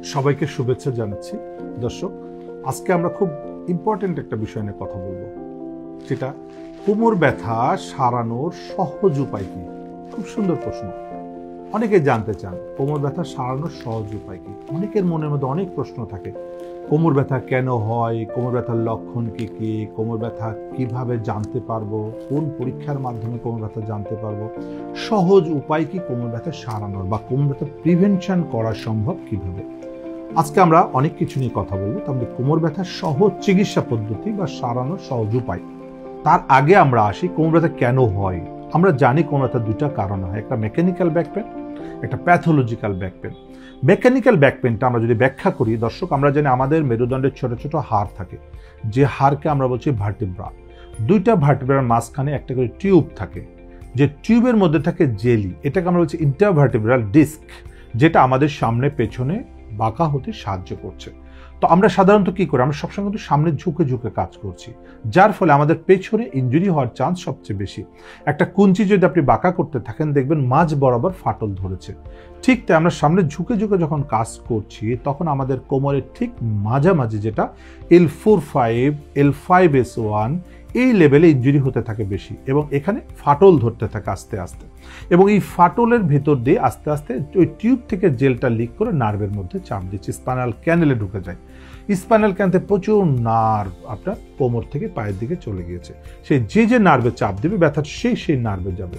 সবাইকে শুভেচ্ছা জানাচ্ছি। দর্শক, আজকে আমরা খুব ইম্পর্টেন্ট একটা বিষয় নিয়ে কথা বলবো, যেটা কোমর ব্যথা সারানোর সহজ উপায় কি। খুব সুন্দর প্রশ্ন। অনেকে জানতে চান কোমর ব্যথা সারানোর সহজ উপায় কি। অনেকের মনের মধ্যে অনেক প্রশ্ন থাকে। কোমর ব্যথা কেন হয়, কোমর ব্যথার লক্ষণ কি কি, কোমর ব্যথা কিভাবে জানতে পারবো, কোন পরীক্ষার মাধ্যমে কোমর ব্যথা জানতে পারবো, সহজ উপায় কি কোমর ব্যথা সারানোর বা কোমর ব্যথা প্রিভেনশন করা সম্ভব কিভাবে। আজকে আমরা অনেক কিছু নিয়ে কথা বলবো। তাহলে কোমর ব্যথার সহজ চিকিৎসা পদ্ধতি বা সারানোর সহজ উপায়। তার আগে আমরা আসি কোমর ব্যথা কেন হয়। আমরা জানি কোমর ব্যথার দুটা কারণ হয়, একটা মেকানিক্যাল ব্যাক পেন, একটা pathological back pain. Mechanical back পেনটা আমরা যদি ব্যাখ্যা করি, দর্শক, আমরা জানি আমাদের মেরুদণ্ডের ছোট ছোট হাড় থাকে, যে হাড়কে আমরা বলছি ভার্টিব্রা। দুইটা ভার্টিব্রার মাঝখানে একটা করে টিউব থাকে, যে টিউবের মধ্যে থাকে জেলি, এটাকে আমরা বলছি ইন্টারভার্টিব্রাল ডিস্ক, যেটা আমাদের সামনে পেছনে বাঁকা হতে সাহায্য করছে। তো আমরা সাধারণত কি করি, আমরা সবসময় কিন্তু সামনে ঝুঁকে ঝুঁকে কাজ করছি, যার ফলে আমাদের পেছনে ইনজুরি হওয়ার চান্স সবচেয়ে বেশি। একটা কুঞ্চি যদি আপনি বাঁকা করতে থাকেন, দেখবেন মাঝ বরাবর ফাটল ধরেছে। ঠিক তাই আমরা সামনে ঝুঁকে ঝুঁকে যখন কাজ করছি, তখন আমাদের কোমরের ঠিক মাঝামাঝি, যেটা L4-5 L5S1 এই লেভেলে ইনজুরি হতে থাকে বেশি, এবং এখানে ফাটল ধরতে থাকে আস্তে আস্তে, এবং এই ফাটলের ভেতর দিয়ে আস্তে আস্তে ওই টিউব থেকে জেলটা লিক করে নার্ভের মধ্যে চাপ দিচ্ছে, স্পাইনাল ক্যানেলে ঢুকে যায়। স্পাইনাল ক্যানেলে প্রচুর নার্ভ আপনার কোমর থেকে পায়ের দিকে চলে গিয়েছে। সেই যে নার্ভে চাপ দিবে, ব্যথা সেই নার্ভে যাবে।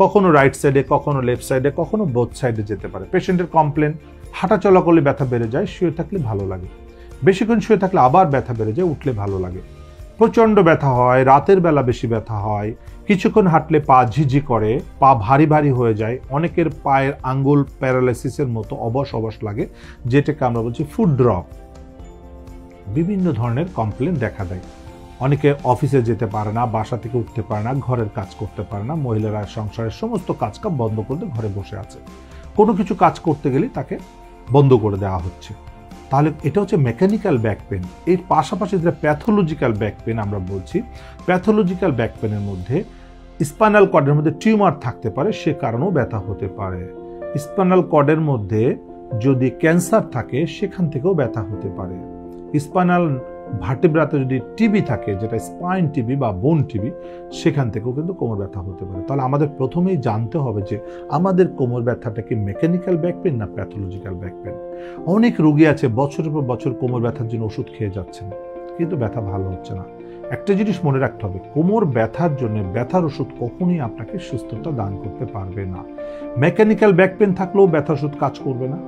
কখনো রাইট সাইডে, কখনো লেফট সাইডে, কখনো বোথ সাইডে যেতে পারে। পেশেন্টের কমপ্লেন, হাঁটা চলা করলে ব্যথা বেড়ে যায়, শুয়ে থাকলে ভালো লাগে, বেশিক্ষণ শুয়ে থাকলে আবার ব্যথা বেড়ে যায়, উঠলে ভালো লাগে, প্রচণ্ড ব্যথা হয়, রাতের বেলা বেশি ব্যথা হয়, কিছুক্ষণ হাঁটলে পা ঝিঝি করে, পা ভারী ভারী হয়ে যায়, অনেকের পায়ের আঙ্গুল প্যারালাইসিসের মতো অবশ অবশ লাগে, যেটাকে আমরা বলছি ফুট ড্রপ। বিভিন্ন ধরনের কমপ্লেন দেখা দেয়। অনেকে অফিসে যেতে পারে না, বাসা থেকে উঠতে পারে না, ঘরের কাজ করতে পারে না, মহিলারা সংসারের সমস্ত কাজকাম বন্ধ করতে ঘরে বসে আছে, কোনো কিছু কাজ করতে গেলে তাকে বন্ধ করে দেওয়া হচ্ছে। তাহলে এটা হচ্ছে মেকানিক্যাল ব্যাক পেন। এর পাশাপাশি যেটা প্যাথোলজিক্যাল ব্যাক পেন আমরা বলছি, প্যাথোলজিক্যাল ব্যাক পেনের মধ্যে স্পাইনাল কর্ডের মধ্যে টিউমার থাকতে পারে, সে কারণেও ব্যথা হতে পারে। স্পাইনাল কর্ডের মধ্যে যদি ক্যান্সার থাকে, সেখান থেকেও ব্যথা হতে পারে। স্পাইনাল ভার্টিব্রাতে যদি টিবি থাকে, যেটা স্পাইন টিবি বা বোন টিবি, সেখান থেকেও কিন্তু কোমর ব্যথা হতে পারে। তাহলে আমাদের প্রথমেই জানতে হবে যে আমাদের কোমর ব্যথাটা কি মেকানিক্যাল ব্যাক পেন না প্যাথোলজিক্যাল ব্যাক পেন। অনেক রোগী আছে বছরের পর বছর কোমর ব্যথার জন্য ওষুধ খেয়ে যাচ্ছেন, কিন্তু ব্যথা ভালো হচ্ছে না। একটা জিনিস মনে রাখতে হবে, কোমর ব্যথার জন্য ব্যথার ওষুধ কখনোই আপনাকে সুস্থতা দান করতে পারবে না। মেকানিক্যাল ব্যাক পেন থাকলেও ব্যথার ওষুধ কাজ করবে না,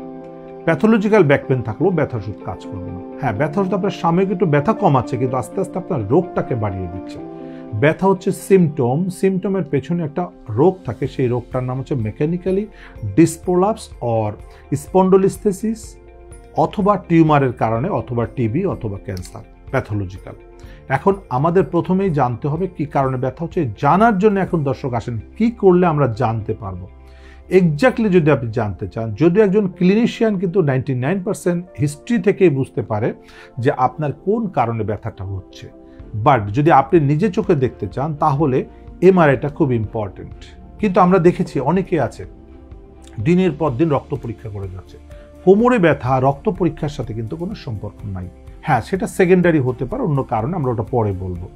প্যাথোলজিক্যাল ব্যাক পেন থাকলেও ব্যথার ওষুধ কাজ করবে না। হ্যাঁ, ব্যথার ওষুধ আপনার সাময়িক একটু ব্যথা কমাচ্ছে, কিন্তু আস্তে আস্তে আপনার রোগটাকে বাড়িয়ে দিচ্ছে। ব্যথা হচ্ছে সিমটম, সিমটমের পেছনে একটা রোগ থাকে, সেই রোগটার নাম হচ্ছে মেকানিক্যালি ডিসপ্রোলাপস অর স্পন্ডোলিস্থেসিস, অথবা টিউমারের কারণে, অথবা টিবি, অথবা ক্যান্সার, প্যাথোলজিক্যাল। এখন আমাদের প্রথমেই জানতে হবে কি কারণে ব্যথা হচ্ছে। জানার জন্য এখন দর্শক আসেন, কি করলে আমরা জানতে পারবো এক্স্যাক্টলি। যদি আপনি জানতে চান, যদি একজন ক্লিনিশিয়ান কিন্তু 99% হিস্ট্রি থেকেই বুঝতে পারে যে আপনার কোন কারণে ব্যথাটা হচ্ছে, বাট যদি আপনি নিজে চোখে দেখতে চান, তাহলে এমআরআইটা খুব ইম্পর্টেন্ট। কিন্তু আমরা দেখেছি অনেকে আছে দিনের পর দিন রক্ত পরীক্ষা করে যাচ্ছে। কোমরে ব্যথা রক্ত পরীক্ষার সাথে কিন্তু কোনো সম্পর্ক নাই। হ্যাঁ, সেটা সেকেন্ডারি হতে পারে, অন্য কারণে, আমরা ওটা পরে বলবো।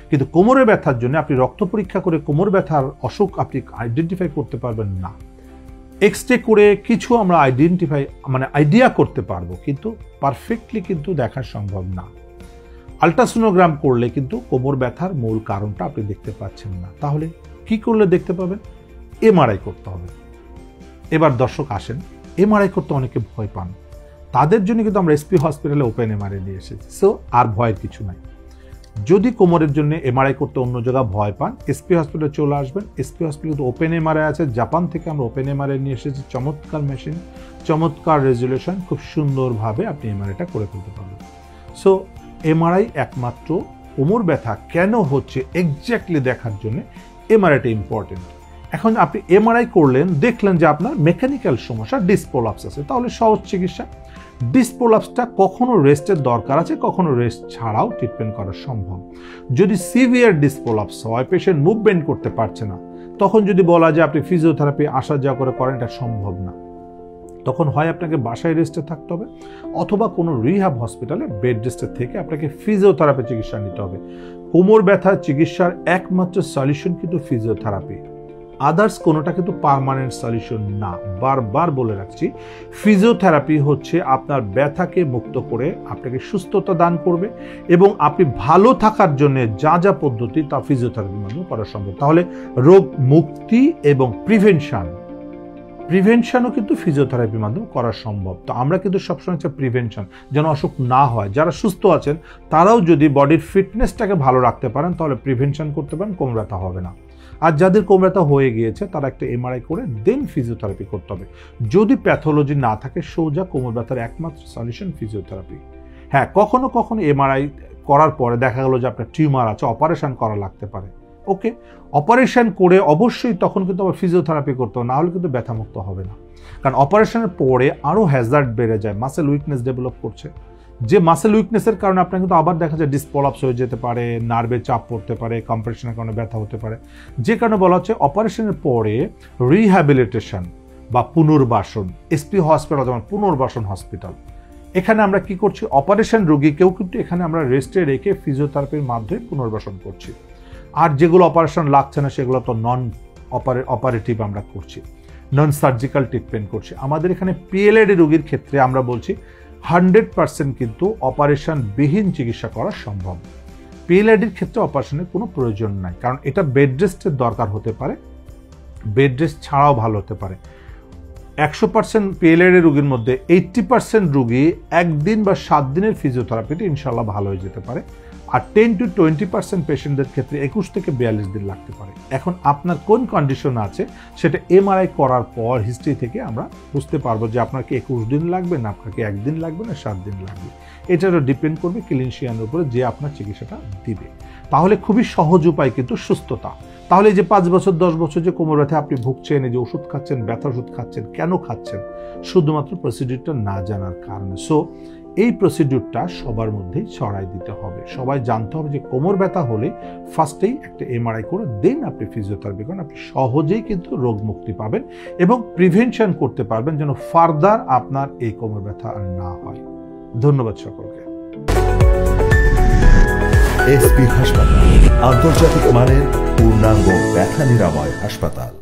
কিন্তু কোমরে ব্যথার জন্য আপনি রক্ত পরীক্ষা করে কোমর ব্যথার অসুখ আপনি আইডেন্টিফাই করতে পারবেন না। এক্সরে করে কিছু আমরা আইডিয়া করতে পারবো, কিন্তু পারফেক্টলি কিন্তু দেখা সম্ভব না। আল্ট্রাসোনোগ্রাম করলে কিন্তু কোমর ব্যথার মূল কারণটা আপনি দেখতে পাচ্ছেন না। তাহলে কি করলে দেখতে পাবেন? এমআরআই করতে হবে। এবার দর্শক আসেন, এমআরআই করতে অনেকে ভয় পান, তাদের জন্য কিন্তু আমরা এসপি হসপিটালে ওপেন এমআরআই নিয়ে এসেছি। সো আর ভয়ের কিছু নাই। যদি কোমরের জন্য এমআরআই করতে অন্য জায়গায় ভয় পান, এসপি হসপিটালে চলে আসবেন। এসপি হসপিটালে ওপেন এমআরআই আছে, জাপান থেকে আমরা ওপেন এমআরআই নিয়ে এসেছি। চমৎকার মেশিন, চমৎকার রেজুলেশন, খুব সুন্দরভাবে আপনি এমআরআইটা করে ফেলতে পারবেন। সো এমআরআই একমাত্র কোমর ব্যথা কেন হচ্ছে এক্স্যাক্টলি দেখার জন্য এমআরআইটা ইম্পর্টেন্ট। এখন আপনি এমআরআই করলেন, দেখলেন যে আপনার মেকানিক্যাল সমস্যা, ডিসপ্রোলাপস আছে, তাহলে সহজ চিকিৎসা। ডিসপ্রোলাপসটা কখনো রেস্টের দরকার আছে, কখনো রেস্ট ছাড়াও ট্রিটমেন্ট করা সম্ভব। যদি সিভিয়ার ডিসপ্রোলাপস হয়, পেশেন্ট মুভমেন্ট করতে পারছে না, তখন যদি বলা যায় আপনি ফিজিওথেরাপি আসা যাওয়া করে করেন, এটা সম্ভব না। তখন হয় আপনাকে বাসায় রেস্টে থাকতে হবে অথবা কোনো রিহ্যাব হসপিটালে বেড রেস্টে থেকে আপনাকে ফিজিওথেরাপি চিকিৎসা নিতে হবে। কোমর ব্যথার চিকিৎসার একমাত্র সলিউশন কিন্তু ফিজিওথেরাপি, আদার্স কোনোটা কিন্তু পার্মানেন্ট সলিউশন না। বারবার বলে রাখছি, ফিজিওথেরাপি হচ্ছে আপনার ব্যথাকে মুক্ত করে আপনাকে সুস্থতা দান করবে এবং আপনি ভালো থাকার জন্য যা যা পদ্ধতি তা ফিজিওথেরাপির মাধ্যমে করা সম্ভব। তাহলে রোগ মুক্তি এবং প্রিভেনশনও কিন্তু ফিজিওথেরাপির মাধ্যমে করা সম্ভব। তো আমরা কিন্তু সবসময় চাই প্রিভেনশন, যেন অসুখ না হয়। যারা সুস্থ আছেন তারাও যদি বডির ফিটনেসটাকে ভালো রাখতে পারেন তাহলে প্রিভেনশন করতে পারেন, কোমর ব্যথা হবে না। আর যাদের কোমর ব্যথা হয়ে গিয়েছে তারা একটা এমআরআই করে দেন ফিজিওথেরাপি করতে হবে। যদি প্যাথোলজি না থাকে সোজা কোমর ব্যথার একমাত্র সলিউশন ফিজিওথেরাপি। হ্যাঁ, কখনো কখনো এমআরআই করার পরে দেখা গেল যে আপনার টিউমার আছে, অপারেশন করা লাগতে পারে। ওকে, অপারেশন করে অবশ্যই তখন কিন্তু আবার ফিজিওথেরাপি করতে হবে, না হলে কিন্তু ব্যথামুক্ত হবে না। কারণ অপারেশনের পরে আরও হ্যাজার্ড বেড়ে যায়, মাসেল উইকনেস ডেভেলপ করছে। যে মাসেল উইকনেসের কারণে আপনার কিন্তু আবার দেখা যায় ডিসপলাপস হয়ে যেতে পারে, নার্ভে চাপ পড়তে পারে, কম্প্রেশনের কারণে ব্যথা হতে পারে। যে কারণে বলা হচ্ছে অপারেশনের পরে রিহ্যাবিলিটেশন বা পুনর্বাসন, এসপি হসপিটাল যেমন পুনর্বাসন হসপিটাল, এখানে আমরা কি করছি, অপারেশন রোগীকেও কিন্তু এখানে আমরা রেস্টে রেখে ফিজিওথেরাপির মাধ্যমে পুনর্বাসন করছি। আর যেগুলো অপারেশন লাগছে না সেগুলো তো নন অপারেটিভ আমরা করছি, নন সার্জিক্যাল ট্রিটমেন্ট করছি। আমাদের এখানে পিএলআইডি রোগীর ক্ষেত্রে আমরা বলছি 100% কিন্তু অপারেশন বিহীন চিকিৎসা করা সম্ভব। পিএলআইডির ক্ষেত্রে অপারেশনের কোনো প্রয়োজন নাই, কারণ এটা বেড রেস্টের দরকার হতে পারে, বেড রেস্ট ছাড়াও ভালো হতে পারে। 100% পিএলআইডি রোগীর মধ্যে 80% রোগী 1 দিন বা 7 দিনের ফিজিওথেরাপিতে ইনশাল্লাহ ভালো হয়ে যেতে পারে। আর 10 to 20% পেশেন্টদের ক্ষেত্রে 21 থেকে 42 দিন লাগতে পারে। এখন আপনার কোন কন্ডিশন আছে সেটা এমআরআই করার পর হিস্ট্রি থেকে আমরা বুঝতে পারবো যে আপনার কি 21 দিন লাগবে, না আপনাকে 1 দিন লাগবে, না 7 দিন লাগবে। এটারও ডিপেন্ড করবে ক্লিনিশিয়ানের উপরে যে আপনার চিকিৎসাটা দিবে। তাহলে খুবই সহজ উপায় কিন্তু সুস্থতা। তাহলে যে 5 বছর 10 বছর যে কোমর ব্যথা আপনি ভুগছেন, এই যে ওষুধ খাচ্ছেন, ব্যথা ওষুধ খাচ্ছেন, কেন খাচ্ছেন? শুধুমাত্র প্রসিডিউরটা না জানার কারণে। সো এই প্রসিডিউরটা সবার মধ্যেই ছড়াই দিতে হবে। সবাই জানতে হবে যে কোমর ব্যথা হলে ফার্স্টেই একটা এমআরআই করে দেন আপনি ফিজিওথেরাপি করেন, আপনি সহজেই কিন্তু রোগ মুক্তি পাবেন এবং প্রিভেনশন করতে পারবেন যেন ফার্দার আপনার এই কোমর ব্যথা আর না হয়। ধন্যবাদ সকলকে। এসপি হাসপাতাল, আন্তর্জাতিক মানের পূর্ণাঙ্গ ব্যথা নিরাময় হাসপাতাল।